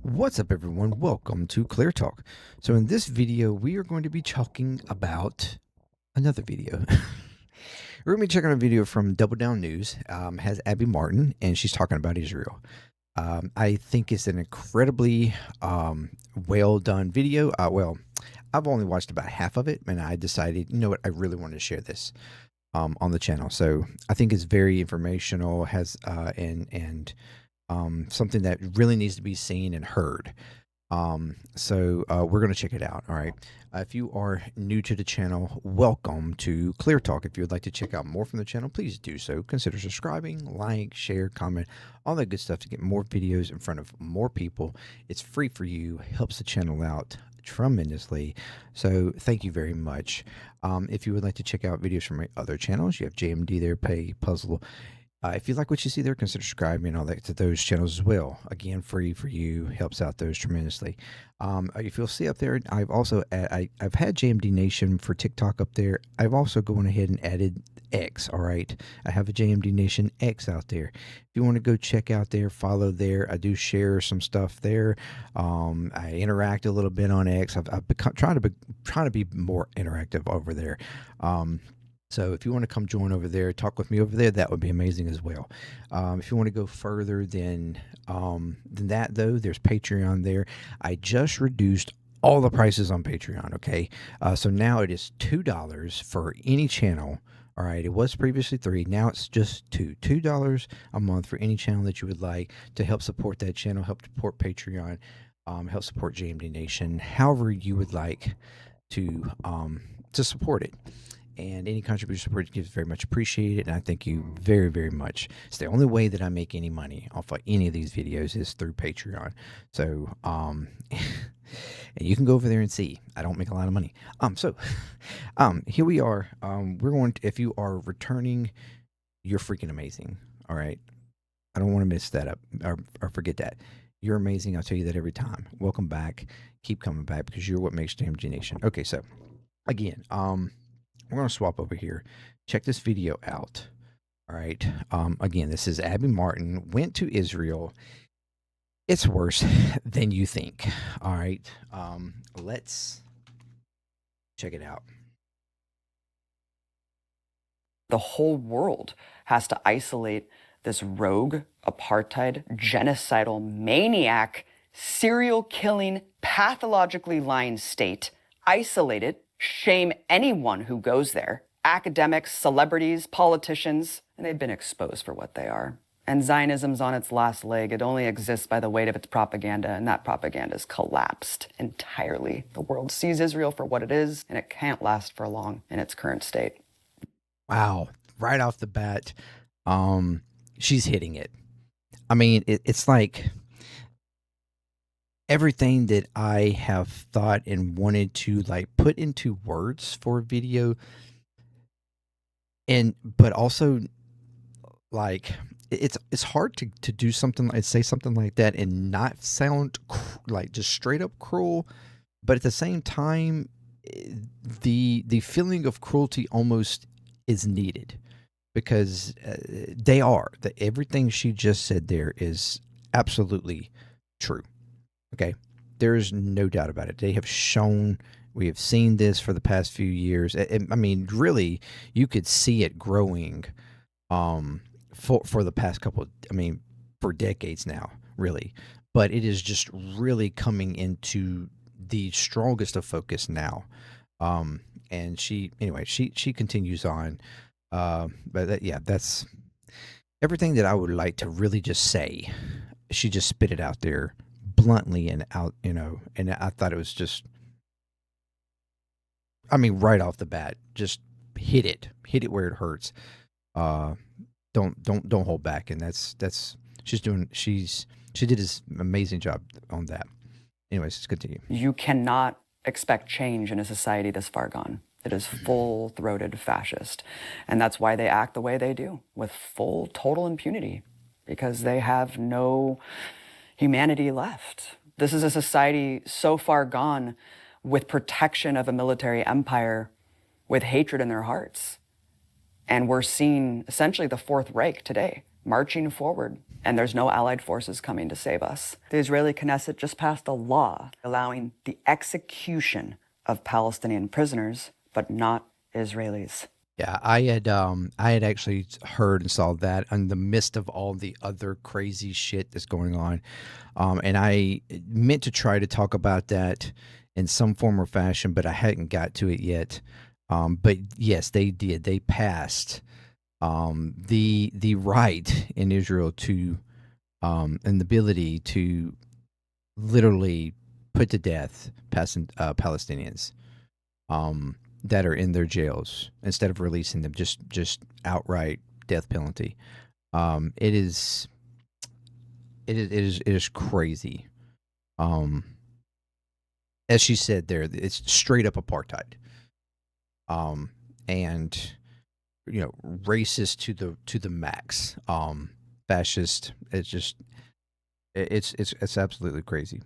What's up, everyone? Welcome to ClearTalk. So in this video, we are going to be talking about another video. We're going to be checking out a video from Double Down News. Has Abby Martin, and she's talking about Israel. I think it's an incredibly well done video. Well, I've only watched about half of it, and I decided, you know what, I really want to share this on the channel. So I think it's very informational, has something that really needs to be seen and heard. So we're going to check it out. All right. If you are new to the channel, welcome to ClearTalk. If you would like to check out more from the channel, please do so. Consider subscribing, like, share, comment, all that good stuff to get more videos in front of more people. It's free for you, helps the channel out tremendously. So thank you very much. If you would like to check out videos from my other channels, you have JMD there, Pay, Puzzle. If you like what you see there, consider subscribing and all that to those channels as well. Again, free for you, helps out those tremendously. If you'll see up there, I've also I've had JMD Nation for TikTok up there. I've also gone ahead and added X. All right, I have a JMD Nation X out there. If you want to go check out there, follow there. I do share some stuff there. I interact a little bit on X. I've become trying to be more interactive over there. So if you want to come join over there, talk with me over there, that would be amazing as well. If you want to go further than that, though, there's Patreon there. I just reduced all the prices on Patreon, okay? So now it is $2 for any channel. All right, it was previously $3. Now it's just $2 a month for any channel that you would like to help support that channel, help support Patreon, help support JMD Nation, however you would like to support it. And any contribution support is very much appreciated, and I thank you very, very much. It's the only way that I make any money off of any of these videos is through Patreon. So, and you can go over there and see. I don't make a lot of money. Here we are. We're going to, if you are returning, you're freaking amazing. All right. I don't want to miss that up or forget that. You're amazing. I'll tell you that every time. Welcome back. Keep coming back because you're what makes JMD Nation. Okay, so again, we're going to swap over here. Check this video out. All right. Again, this is Abby Martin went to Israel. It's worse than you think. All right. Let's check it out. The whole world has to isolate this rogue, apartheid, genocidal, maniac, serial killing, pathologically lying state. Isolate it. Shame anyone who goes there. Academics, celebrities, politicians, and they've been exposed for what they are. And Zionism's on its last leg. It only exists by the weight of its propaganda, and that propaganda's collapsed entirely. The world sees Israel for what it is, and it can't last for long in its current state. Wow. Right off the bat, she's hitting it. I mean, it's like everything that I have thought and wanted to like put into words for a video, but also like it's hard to do something like say something like that and not sound like just straight up cruel, but at the same time the feeling of cruelty almost is needed because everything she just said there is absolutely true. Okay, there's no doubt about it. They have shown, we have seen this for the past few years. I mean, really, you could see it growing for the past couple, for decades now, really. But it is just really coming into the strongest of focus now. And she continues on. But that's everything that I would like to really just say. She just spit it out there bluntly and out, and I thought it was just, right off the bat, just hit it where it hurts. Don't hold back. And she did this amazing job on that. Anyways, let's continue. You cannot expect change in a society this far gone. It is full-throated fascist. And that's why they act the way they do, with full, total impunity, because they have no humanity left. This is a society so far gone with protection of a military empire with hatred in their hearts. And we're seeing essentially the Fourth Reich today. marching forward, and there's no allied forces coming to save us. The Israeli Knesset just passed a law allowing the execution of Palestinian prisoners, but not Israelis. Yeah, I had actually heard and saw that in the midst of all the other crazy shit that's going on, and I meant to try to talk about that in some form or fashion, but I hadn't got to it yet. But yes, they did. They passed the right in Israel to and the ability to literally put to death Palestinians. That are in their jails instead of releasing them, just outright death penalty. It is crazy. As she said there, it's straight up apartheid. And racist to the max. Fascist. It's absolutely crazy.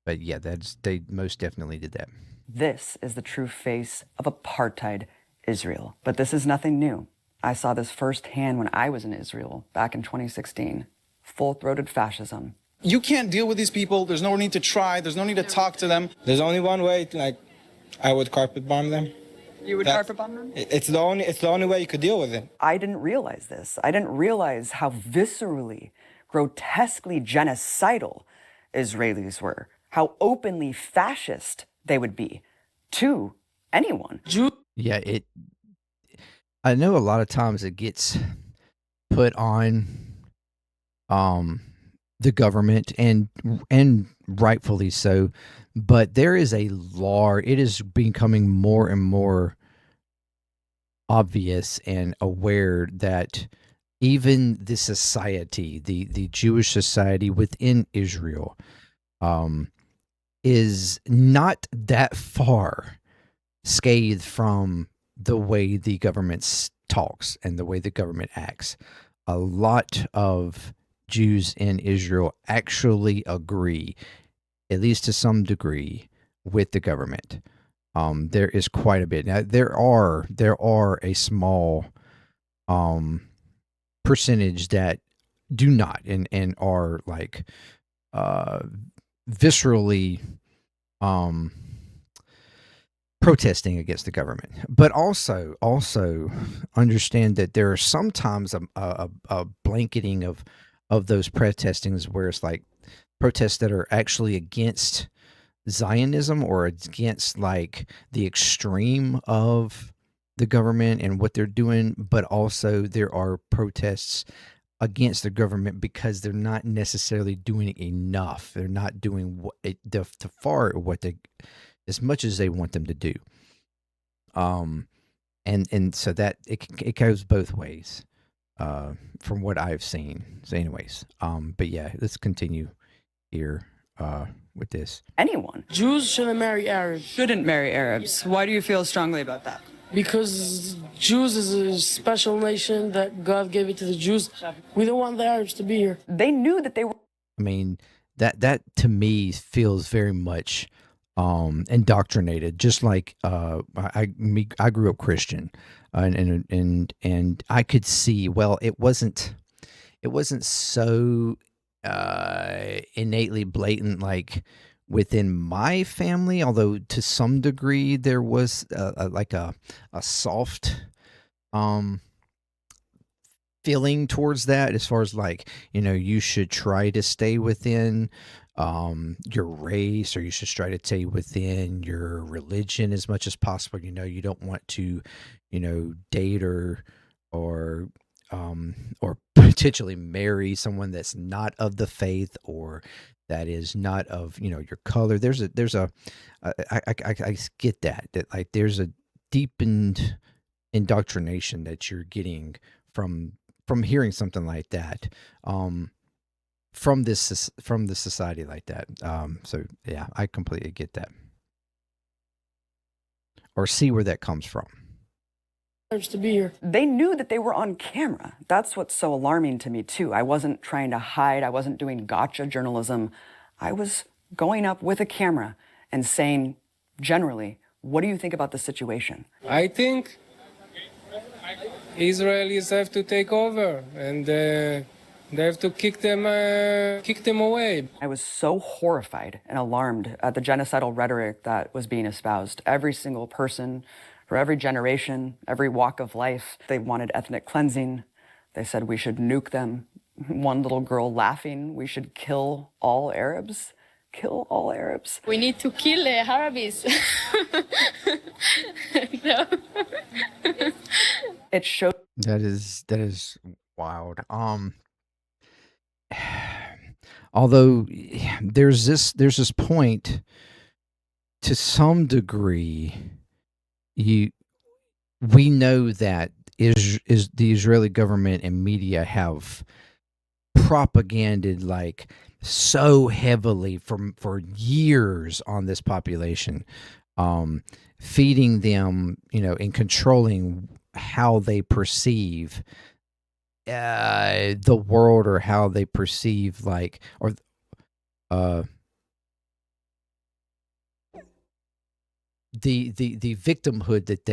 But yeah, they most definitely did that. This is the true face of apartheid Israel. But this is nothing new. I saw this firsthand when I was in Israel back in 2016. Full-throated fascism. You can't deal with these people. There's no need to try. There's no need to talk to them. There's only one way. I would carpet bomb them. You would carpet bomb them? It's the only way you could deal with it. I didn't realize this. I didn't realize how viscerally, grotesquely genocidal Israelis were. How openly fascist they would be to anyone. Yeah, I know a lot of times it gets put on the government and rightfully so, but there is it is becoming more and more obvious and aware that even the society, the Jewish society within Israel, is not that far scathed from the way the government talks and the way the government acts. A lot of Jews in Israel actually agree, at least to some degree, with the government. There is quite a bit. Now there are a small percentage that do not and are like viscerally protesting against the government, but also understand that there are sometimes a blanketing of those protestings where it's like protests that are actually against Zionism or against like the extreme of the government and what they're doing, but also there are protests against the government because they're not necessarily doing enough. They're not doing as much as they want them to do. And so that it goes both ways, from what I've seen. So anyways, but yeah, let's continue here, with this. Anyone. Jews shouldn't marry Arabs. Shouldn't marry Arabs. Why do you feel strongly about that? Because Jews is a special nation that God gave it to the Jews. We don't want the Arabs to be here. They knew that they were. I mean, that to me feels very much indoctrinated. Just like I grew up Christian, and I could see. Well, it wasn't so innately blatant like within my family, although to some degree there was a soft feeling towards that, as far as like, you should try to stay within your race, or you should try to stay within your religion as much as possible. You don't want to date or potentially marry someone that's not of the faith or that is not of your color. I get that like there's a deepened indoctrination that you're getting from hearing something like that, from this society like that. So yeah, I completely get that, or see where that comes from. To be here. They knew that they were on camera. That's what's so alarming to me too. I wasn't trying to hide. I wasn't doing gotcha journalism. I was going up with a camera and saying, generally, what do you think about the situation? I think Israelis have to take over, and They have to kick them away. I was so horrified and alarmed at the genocidal rhetoric that was being espoused. Every single person, for every generation, every walk of life, they wanted ethnic cleansing. They said we should nuke them. One little girl laughing, we should kill all Arabs. Kill all Arabs. We need to kill Arabs. No. It showed That is wild. Although there's this point, to some degree, we know that is the Israeli government and media have propaganded like so heavily for years on this population, feeding them, and controlling how they perceive the world, or how they perceive the victimhood that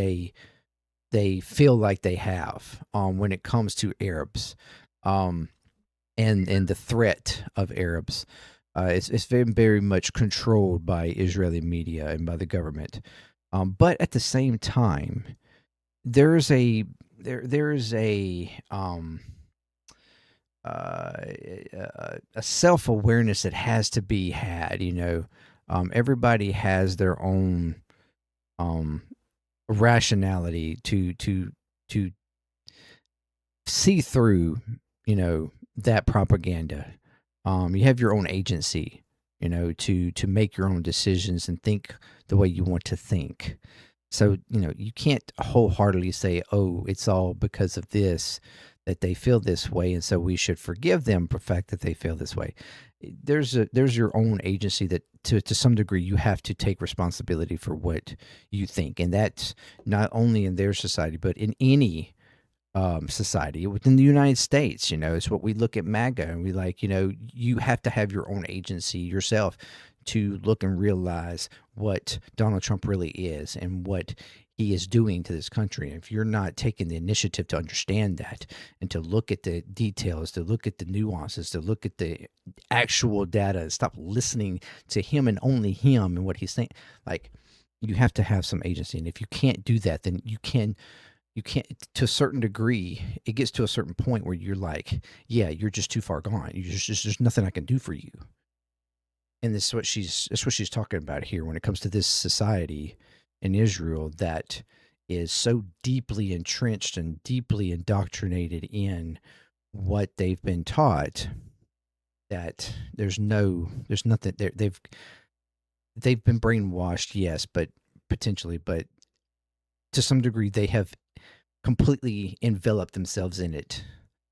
they feel like they have when it comes to Arabs, and the threat of Arabs. It's very, very much controlled by Israeli media and by the government. But at the same time, there is a self-awareness that has to be had. Everybody has their own rationality to see through that propaganda. You have your own agency, to make your own decisions and think the way you want to think. So, you can't wholeheartedly say, oh, it's all because of this that they feel this way, and so we should forgive them for the fact that they feel this way. There's your own agency that to some degree you have to take responsibility for what you think, and that's not only in their society but in any society within the United States. It's what we look at MAGA and we you have to have your own agency yourself to look and realize what Donald Trump really is and what he is doing to this country. And if you're not taking the initiative to understand that and to look at the details, to look at the nuances, to look at the actual data, and stop listening to him and only him and what he's saying, you have to have some agency. And if you can't do that, then you can't, to a certain degree, it gets to a certain point where you're like, yeah, you're just too far gone. There's nothing I can do for you. And that's what she's talking about here when it comes to this society in Israel that is so deeply entrenched and deeply indoctrinated in what they've been taught that there's nothing there. They've been brainwashed, yes, but potentially, but to some degree they have completely enveloped themselves in it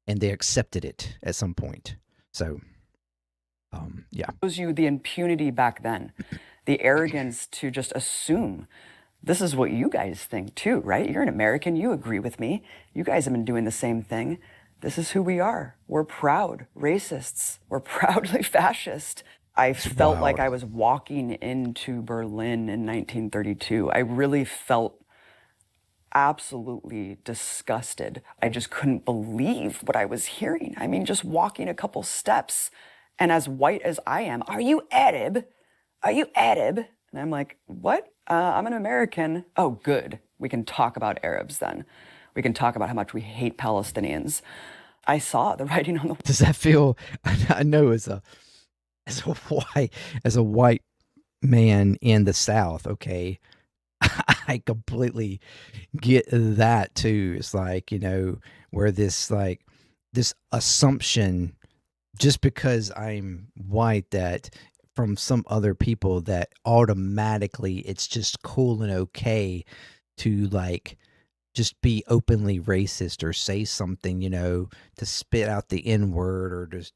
and they accepted it at some point. So yeah. Shows you the impunity back then, the arrogance to just assume this is what you guys think too, right? You're an American, you agree with me. You guys have been doing the same thing. This is who we are. We're proud racists. We're proudly fascist. I felt like I was walking into Berlin in 1932. I really felt absolutely disgusted. I just couldn't believe what I was hearing. I mean, just walking a couple steps, and as white as I am, are you Arab? Are you Arab? And I'm like, what? I'm an American. Oh, good. We can talk about Arabs then. We can talk about how much we hate Palestinians. I saw the writing on the wall. Does that feel? I know as a white man in the South, okay, I completely get that too. It's like, where this assumption, just because I'm white, that from some other people that automatically it's just cool and okay to just be openly racist or say something, to spit out the N-word or just,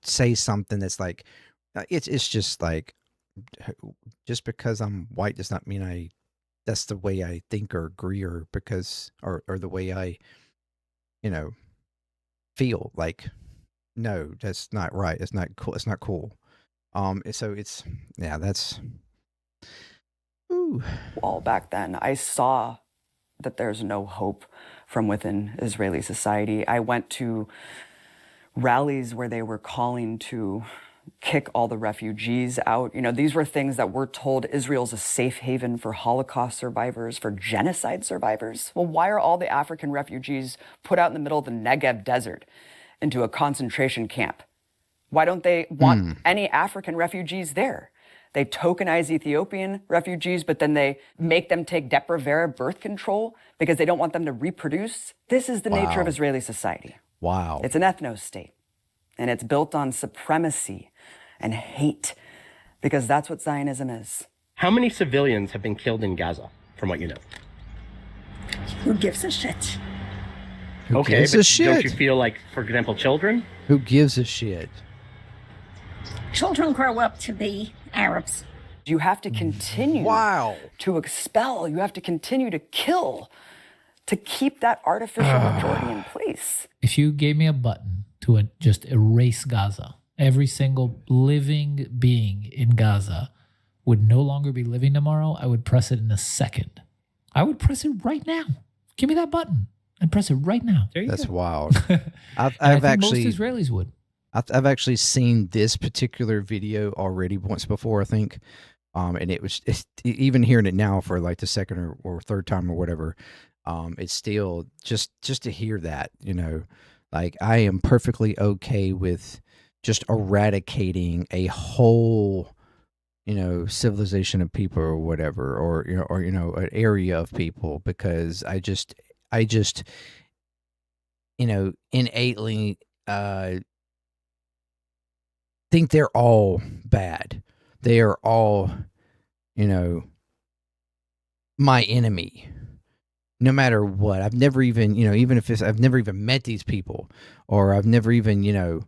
say something that's like, it's just like, just because I'm white does not mean that's the way I think or agree, or the way I, feel. Like, no, that's not right. It's not cool. It's not cool. So it's, yeah, that's, ooh. Well, back then, I saw that there's no hope from within Israeli society. I went to rallies where they were calling to kick all the refugees out. You know, these were things that we're told Israel's a safe haven for Holocaust survivors, for genocide survivors. Well, why are all the African refugees put out in the middle of the Negev desert into a concentration camp? Why don't they want any African refugees there? They tokenize Ethiopian refugees, but then they make them take Depo-Provera birth control because they don't want them to reproduce. This is the nature of Israeli society. Wow. It's an ethno-state, and it's built on supremacy and hate, because that's what Zionism is. How many civilians have been killed in Gaza, from what you know? Who gives a shit? Who Okay, gives but a shit? don't you feel like, for example, children? Who gives a shit? Children grow up to be Arabs. You have to continue to expel. You have to continue to kill to keep that artificial majority in place. If you gave me a button to just erase Gaza, every single living being in Gaza would no longer be living tomorrow, I would press it in a second. I would press it right now. Give me that button and press it right now. There you That's go. wild. I've I think actually most Israelis would. I've actually seen this particular video already once before, I think. And it's even hearing it now for like the second or third time or whatever. It's still just to hear that, you know, like I am perfectly okay with just eradicating a whole, you know, civilization of people or whatever, or an area of people, because I just, you know, innately think they're all bad. They are all, you know, my enemy. No matter what. I've never even, you know, even if I've never even met these people, or I've never even, you know,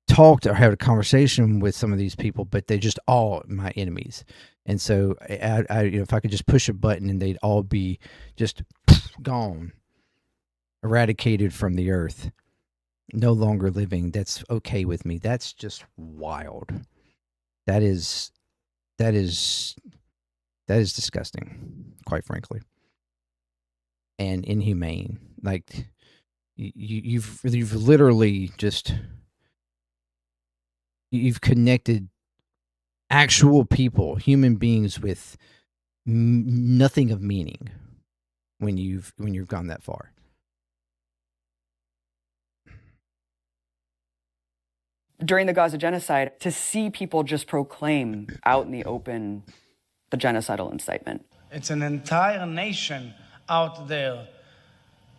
talked or had a conversation with some of these people, but they're just all my enemies. And so I you know, if I could just push a button and they'd all be just gone, eradicated from the earth, no longer living, that's okay with me. That's just wild. That is disgusting, quite frankly, and inhumane. Like you've literally just you've connected actual people, human beings, with nothing of meaning when you've gone that far. During the Gaza genocide, to see people just proclaim out in the open the genocidal incitement. It's an entire nation out there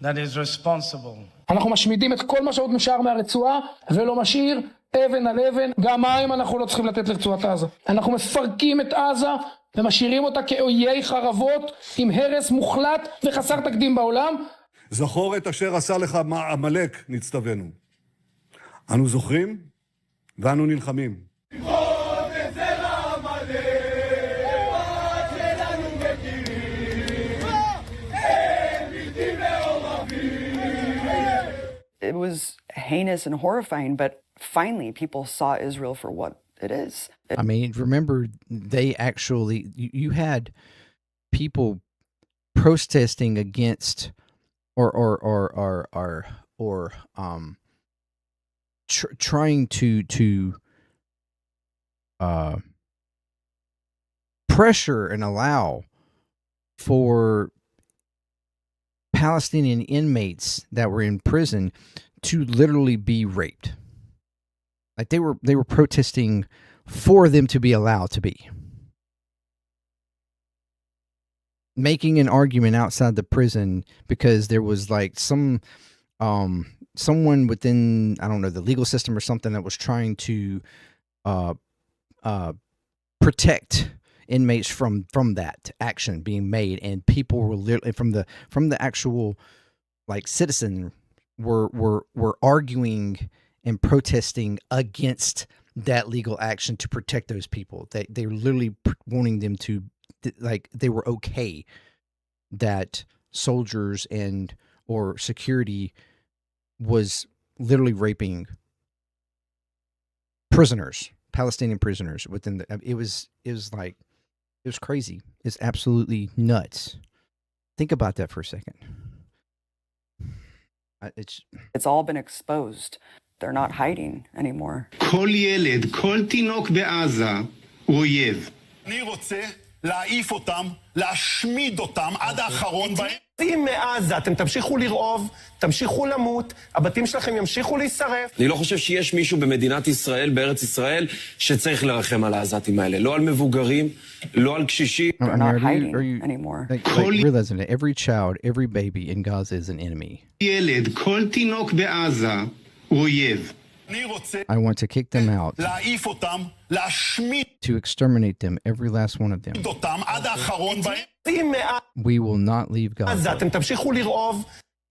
that is responsible. אנחנו משמידים את כל מה שעוד נשאר מהרצועה ולא משאיר אבן על אבן. גם מים אנחנו לא צריכים לתת לרצועת עזה. אנחנו מפרקים את עזה ומשאירים אותה כאויי חרבות עם הרס מוחלט וחסר תקדים בעולם. זכור את אשר עשה לך עמלק, נצטווינו. אנו זוכרים ואנו נלחמים. It was heinous and horrifying, but finally people saw Israel for what it is. I mean, remember, they actually, you had people protesting against trying to pressure and allow for Palestinian inmates that were in prison to literally be raped. Like they were protesting for them to be allowed to be. Making an argument outside the prison because there was like someone within, I don't know, the legal system or something that was trying to protect inmates from that action being made, and people were literally from the actual like citizen were arguing and protesting against that legal action to protect those people. They were literally wanting them to, like, they were okay that soldiers and or security was literally raping prisoners, Palestinian prisoners within the. It was crazy. It's absolutely nuts. Think about that for a second. It's all been exposed. they're not hiding anymore. כל ילד, כל תינוק בעזה הוא אויב. אני רוצה להעיף אותם, להשמיד אותם עד האחרון בהם. אם מעזה אתם תמשיכו לרעוב, תמשיכו למות, הבתים שלכם ימשיכו להישרף. אני לא חושב שיש מישהו במדינת ישראל, בארץ ישראל, שצריך לרחם על העזתים האלה. לא על מבוגרים, לא על קשישים. They're not hiding anymore. Like realizing that every child, every baby in Gaza is an enemy. ילד, כל תינוק בעזה הוא אויב. I want to kick them out, להעיף אותם, להשמיד to exterminate them, every last one of them. אותם עד האחרון בהם. אם We will not leave מעזה Gaza. אתם תמשיכו לרעוב,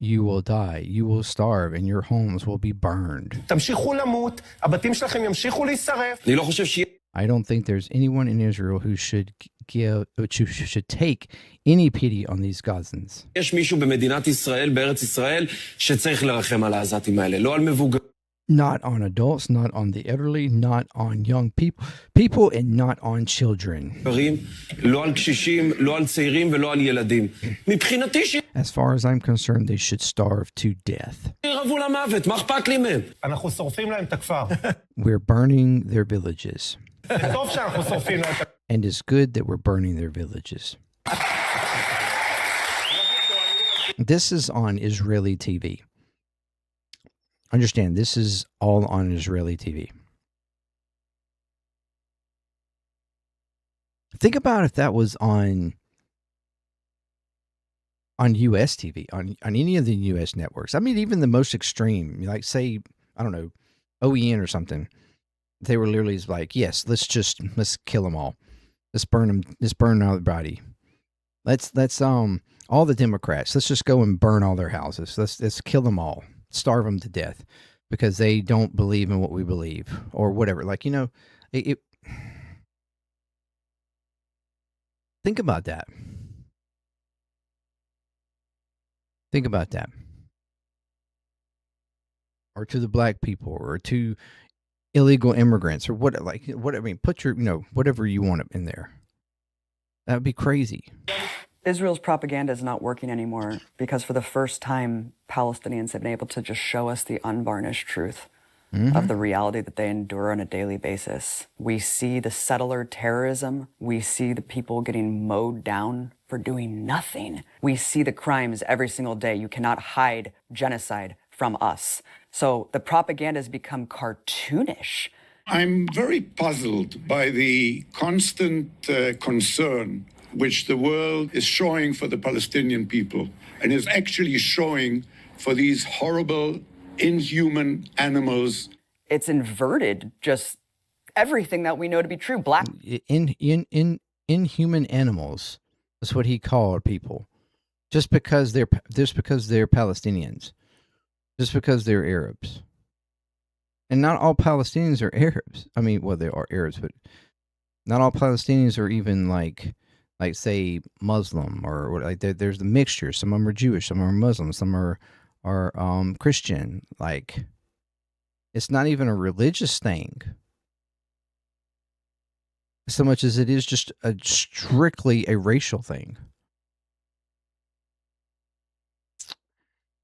You will die, you will starve, and your homes will be burned. תמשיכו למות, הבתים שלכם ימשיכו להישרף. אני לא חושב שיש... I don't think there's anyone in Israel who should take any pity on these Gazans. יש מישהו במדינת ישראל, בארץ ישראל, שצריך לרחם על העזתים האלה. לא על מבוגרים. Not on adults, not on the elderly, not on young people, and not on children. לא על קשישים, לא על צעירים ולא על ילדים. מבחינתי As far as I'm concerned, they should starve to death. שירעבו למוות, מה אכפת לי מהם? אנחנו שורפים להם את הכפר. We're burning their villages. טוב שאנחנו שורפים להם את הכפר. And it's good that we're burning their villages. This is on Israeli TV. Understand, this is all on Israeli TV. Think about if that was on US TV, on any of the US networks. I mean, even the most extreme, like say, I don't know, OEN or something. They were literally like, yes, let's kill them all. Let's burn everybody. Let's all the Democrats, let's just go and burn all their houses. Let's kill them all. Starve them to death because they don't believe in what we believe or whatever. Like, you know, think about that. Think about that. Or to the black people or to illegal immigrants or what, I mean, put your, whatever you want in there. That would be crazy. Israel's propaganda is not working anymore because for the first time, Palestinians have been able to just show us the unvarnished truth of the reality that they endure on a daily basis. We see the settler terrorism. We see the people getting mowed down for doing nothing. We see the crimes every single day. You cannot hide genocide from us. So the propaganda has become cartoonish. I'm very puzzled by the constant concern which the world is showing for the Palestinian people and is actually showing for these horrible, inhuman animals. It's inverted just everything that we know to be true. Black Inhuman animals is what he called people. Just because they're Palestinians. Just because they're Arabs. And not all Palestinians are Arabs. I mean, well, they are Arabs, but not all Palestinians are even like say Muslim or like there's the mixture. Some of them are Jewish, some are Muslim, some are Christian. Like, it's not even a religious thing so much as it is just strictly a racial thing.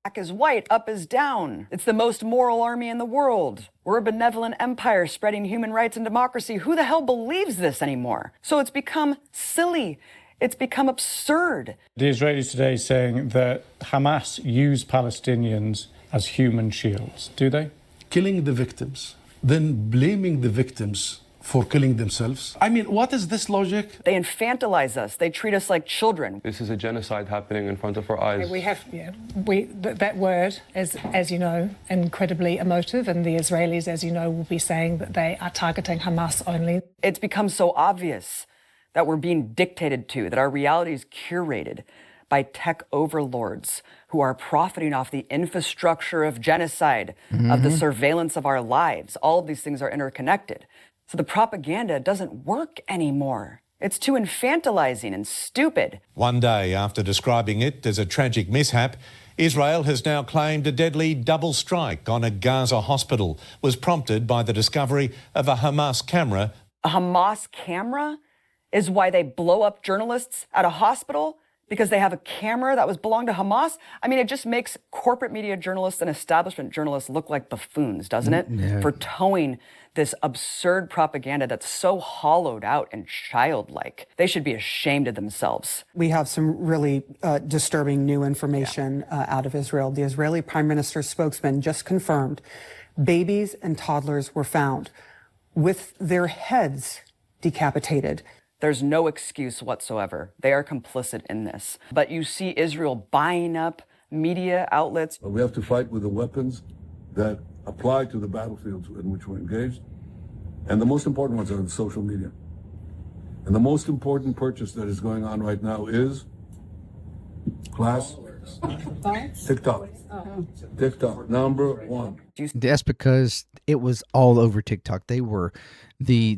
Black is white, up is down. It's the most moral army in the world. We're a benevolent empire spreading human rights and democracy. Who the hell believes this anymore? So it's become silly. It's become absurd. The Israelis today saying that Hamas use Palestinians as human shields. Do they? Killing the victims, then blaming the victims for killing themselves. I mean, what is this logic? They infantilize us. They treat us like children. This is a genocide happening in front of our eyes. We have, that word is, as you know, incredibly emotive, and the Israelis, as you know, will be saying that they are targeting Hamas only. It's become so obvious that we're being dictated to, that our reality is curated by tech overlords who are profiting off the infrastructure of genocide, of the surveillance of our lives. All of these things are interconnected. So the propaganda doesn't work anymore. It's too infantilizing and stupid. One day after describing it as a tragic mishap, Israel has now claimed a deadly double strike on a Gaza hospital was prompted by the discovery of a Hamas camera. A Hamas camera is why they blow up journalists at a hospital? because they have a camera that was belonged to Hamas. I mean, it just makes corporate media journalists and establishment journalists look like buffoons, doesn't it? Yeah. For towing this absurd propaganda that's so hollowed out and childlike. They should be ashamed of themselves. We have some really disturbing new information out of Israel. The Israeli Prime Minister's spokesman just confirmed babies and toddlers were found with their heads decapitated. There's no excuse whatsoever. They are complicit in this. But you see Israel buying up media outlets. We have to fight with the weapons that apply to the battlefields in which we're engaged. And the most important ones are in social media. And the most important purchase that is going on right now is TikTok. TikTok, number one. That's because it was all over TikTok. They were the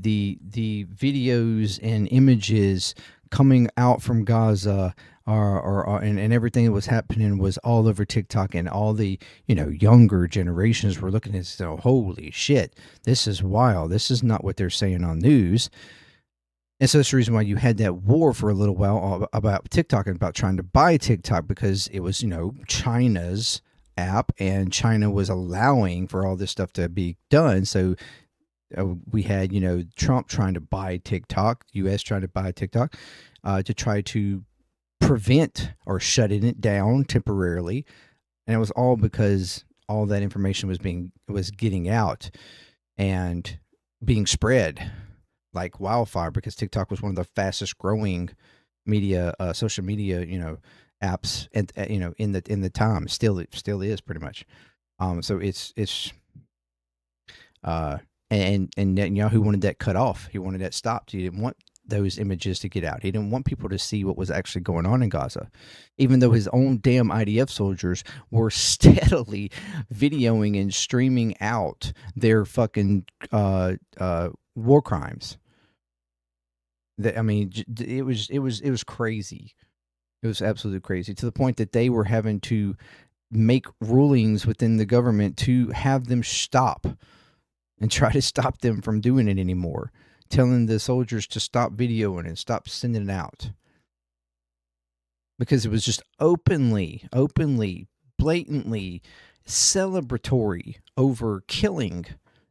videos and images coming out from Gaza and everything that was happening was all over TikTok, and all the younger generations were looking at it, holy shit, this is wild. This is not what they're saying on news. And so that's the reason why you had that war for a little while about TikTok and about trying to buy TikTok, because it was, China's app, and China was allowing for all this stuff to be done. So we had, Trump trying to buy TikTok, U.S. trying to buy TikTok to try to prevent or shutting it down temporarily. And it was all because all that information was getting out and being spread like wildfire, because TikTok was one of the fastest growing media, social media, apps, and in the time, still is pretty much. So it's and Netanyahu wanted that cut off. He wanted that stopped. He didn't want those images to get out. He didn't want people to see what was actually going on in Gaza, even though his own damn IDF soldiers were steadily videoing and streaming out their fucking war crimes. It was crazy. It was absolutely crazy, to the point that they were having to make rulings within the government to have them stop and try to stop them from doing it anymore, telling the soldiers to stop videoing and stop sending it out, because it was just openly, blatantly celebratory over killing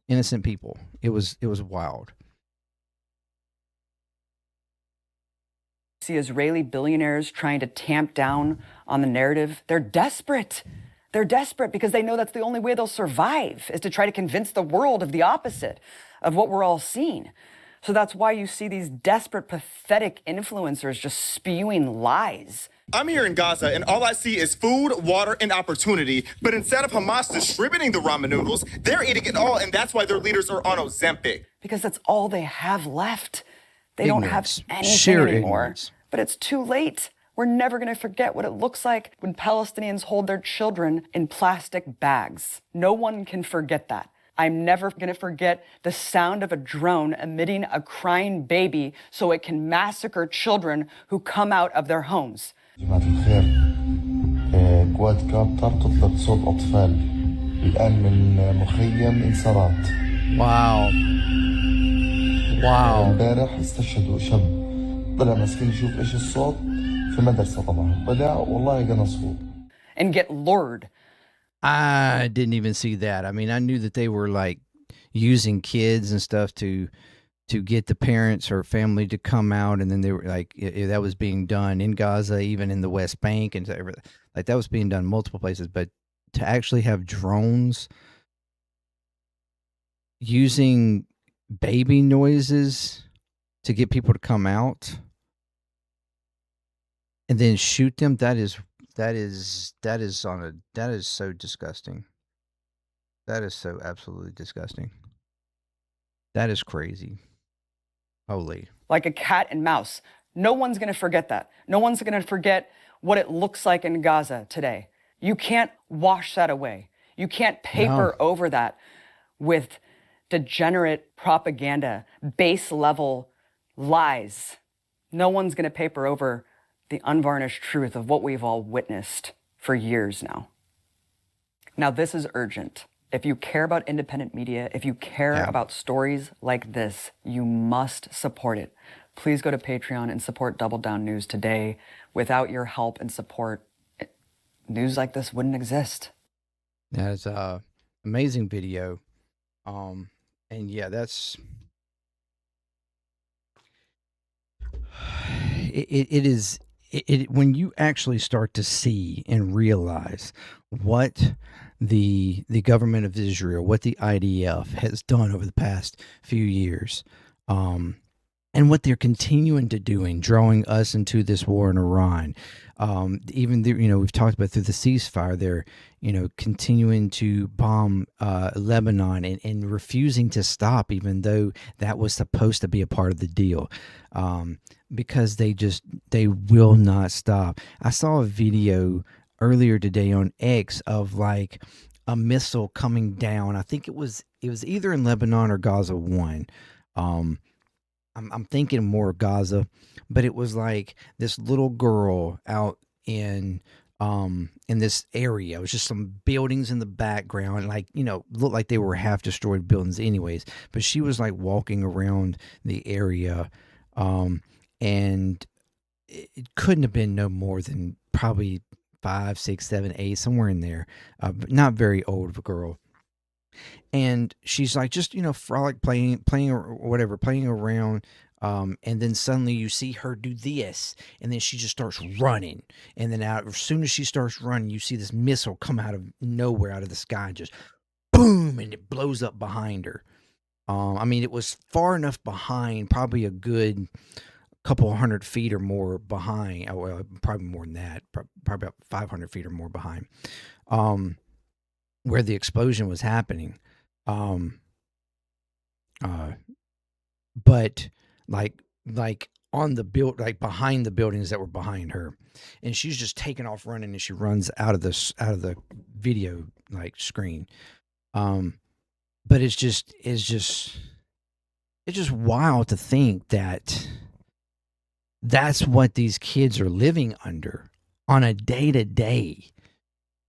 innocent people. It was wild. See Israeli billionaires trying to tamp down on the narrative. They're desperate. They're desperate because they know that's the only way they'll survive, is to try to convince the world of the opposite of what we're all seeing. So that's why you see these desperate, pathetic influencers just spewing lies. I'm here in Gaza, and all I see is food, water, and opportunity. But instead of Hamas distributing the ramen noodles, they're eating it all, and that's why their leaders are on Ozempic. Because that's all they have left. They don't have anything Sheer anymore. ignorance. But it's too late. We're never going to forget what it looks like when Palestinians hold their children in plastic bags. No one can forget that. I'm never going to forget the sound of a drone emitting a crying baby so it can massacre children who come out of their homes. جماعة الخير قوات كاب ترقد لصوت أطفال الآن من مخيم إنصارات. واو امبارح استشهدوا شاب طلع مسكين يشوف إيش الصوت في مدرسة طبعا طلع والله قنصوه. And get lured. I didn't even see that. I mean, I knew that they were like using kids and stuff to get the parents or family to come out, and then they were like, that was being done in Gaza, even in the West Bank, and like that was being done multiple places. But to actually have drones using baby noises to get people to come out and then shoot them, that is so disgusting. That is so absolutely disgusting. That is crazy. Holy. Like a cat and mouse. No one's going to forget that. No one's going to forget what it looks like in Gaza today. You can't wash that away. You can't paper over that with degenerate propaganda, base level lies. No one's going to paper over the unvarnished truth of what we've all witnessed for years now. Now, this is urgent. If you care about independent media, if you care about stories like this, you must support it. Please go to Patreon and support Double Down News today. Without your help and support, news like this wouldn't exist. That's a amazing video. And yeah, that's it is when you actually start to see and realize what the government of Israel, what the IDF has done over the past few years, and what they're continuing to doing, drawing us into this war in Iran. Even we've talked about through the ceasefire, they're continuing to bomb Lebanon and refusing to stop, even though that was supposed to be a part of the deal, because they will not stop. I saw a video earlier today on X of like a missile coming down. I think it was either in Lebanon or Gaza 1. I'm thinking more of Gaza, but it was like this little girl out in this area. It was just some buildings in the background, like, looked like they were half destroyed buildings anyways, but she was like walking around the area, and it couldn't have been no more than probably 5, 6, 7, 8, somewhere in there, but not very old of a girl. And she's like, just, frolic, playing or whatever, playing around. And then suddenly you see her do this, and then she just starts running. And then as soon as she starts running, you see this missile come out of nowhere, out of the sky, and just boom, and it blows up behind her. I mean, it was far enough behind, probably a good couple 100 feet or more behind. Well, probably more than that, probably about 500 feet or more behind. Where the explosion was happening. But like on the like behind the buildings that were behind her, and she's just taking off running, and she runs out of the video like screen. But it's just wild to think that that's what these kids are living under on a day-to-day,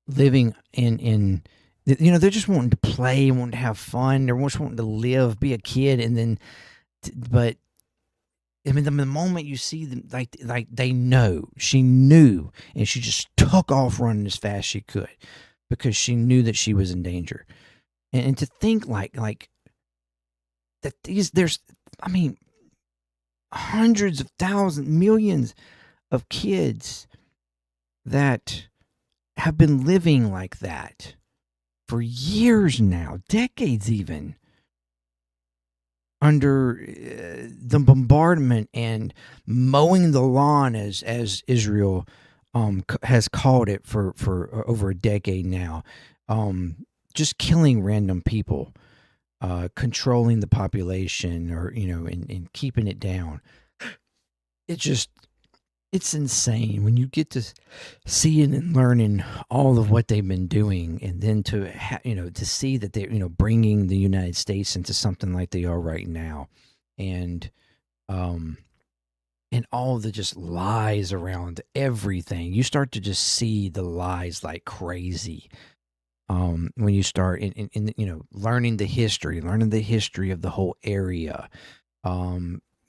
living in they're just wanting to play, wanting to have fun, they're just wanting to live, be a kid. And then but I mean, the moment you see them, like they know, she knew, and she just took off running as fast as she could because she knew that she was in danger. And to think like that there's, I mean, hundreds of thousands, millions of kids that have been living like that for years now, decades even, under the bombardment and mowing the lawn, as Israel has called it for over a decade now, just killing random people, controlling the population, or and keeping it down. It's insane when you get to seeing and learning all of what they've been doing, and then to to see that they're bringing the United States into something like they are right now, and all the just lies around everything. You start to just see the lies like crazy. When you start in learning the history of the whole area,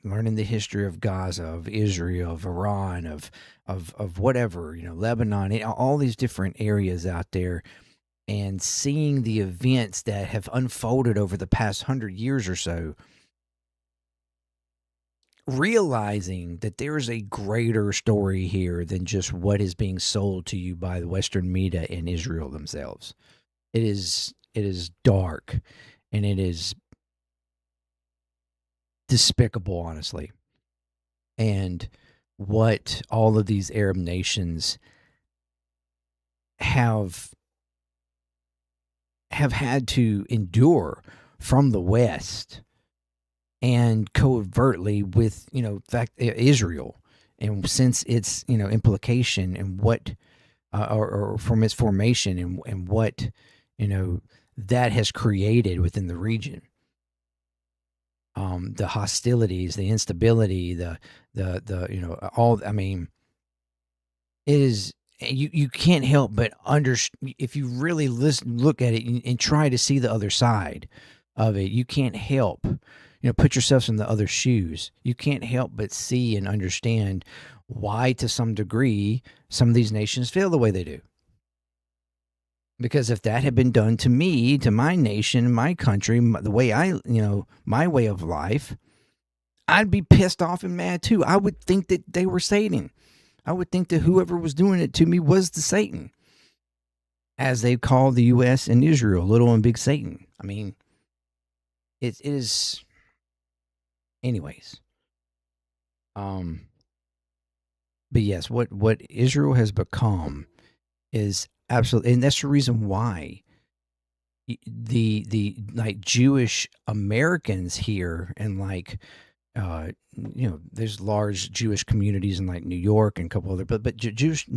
learning the history of Gaza, of Israel, of Iran, of whatever, Lebanon, all these different areas out there, and seeing the events that have unfolded over the past 100 years or so, realizing that there is a greater story here than just what is being sold to you by the Western media and Israel themselves. It is dark, and it is despicable, honestly. And what all of these Arab nations have had to endure from the West, and covertly with Israel, and since its implication, and what or from its formation, and what that has created within the region. The hostilities, the instability, the all. I mean, it is, you can't help but if you really look at it and try to see the other side of it, you can't help. put yourselves in the other shoes. You can't help but see and understand why, to some degree, some of these nations feel the way they do. Because if that had been done to me, to my nation, my country, the way my way of life, I'd be pissed off and mad too. I would think that they were Satan. I would think that whoever was doing it to me was the Satan, as they call the U.S. and Israel, little and big Satan. I mean, it is. Anyways, but yes, what Israel has become is absolutely, and that's the reason why the like Jewish Americans here, and like there's large Jewish communities in like New York and a couple other, but Jewish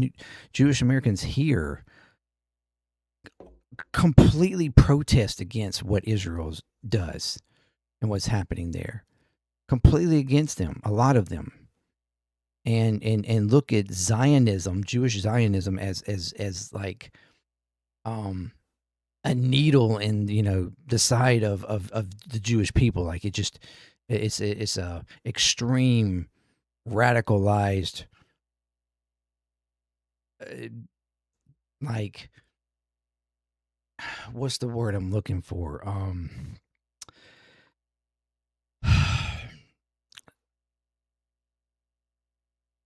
Americans here completely protest against what Israel does and what's happening there. Completely against them, a lot of them. And look at Zionism, Jewish Zionism, as like a needle in the side of the Jewish people. Like it's a extreme radicalized like, what's the word I'm looking for?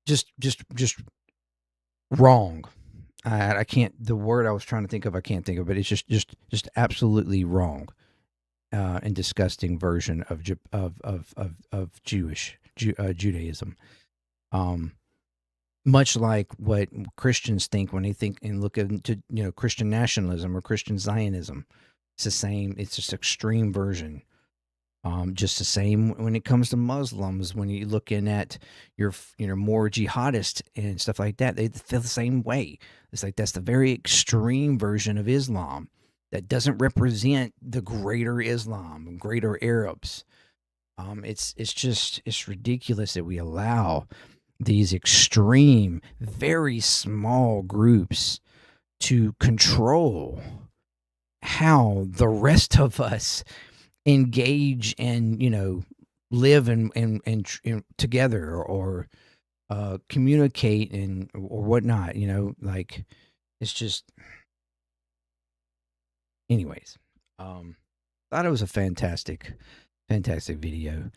Just wrong. I can't. The word I was trying to think of, I can't think of. But it's just absolutely wrong, and disgusting version of Judaism. Much like what Christians think when they think and look into Christian nationalism or Christian Zionism. It's the same. It's just extreme version. Just the same when it comes to Muslims, when you're looking at your more jihadist and stuff like that, they feel the same way. It's like that's the very extreme version of Islam that doesn't represent the greater Islam, greater Arabs. It's ridiculous that we allow these extreme, very small groups to control how the rest of us engage and live and together, or communicate and or whatnot. Like it's just. Anyways, thought it was a fantastic video,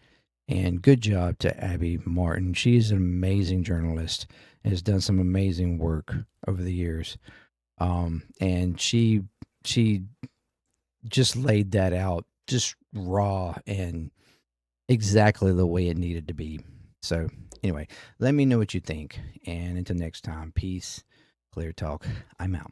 and good job to Abby Martin. She's an amazing journalist and has done some amazing work over the years. And she just laid that out just raw and exactly the way it needed to be. So anyway, let me know what you think. And until next time, peace, Clear Talk. I'm out.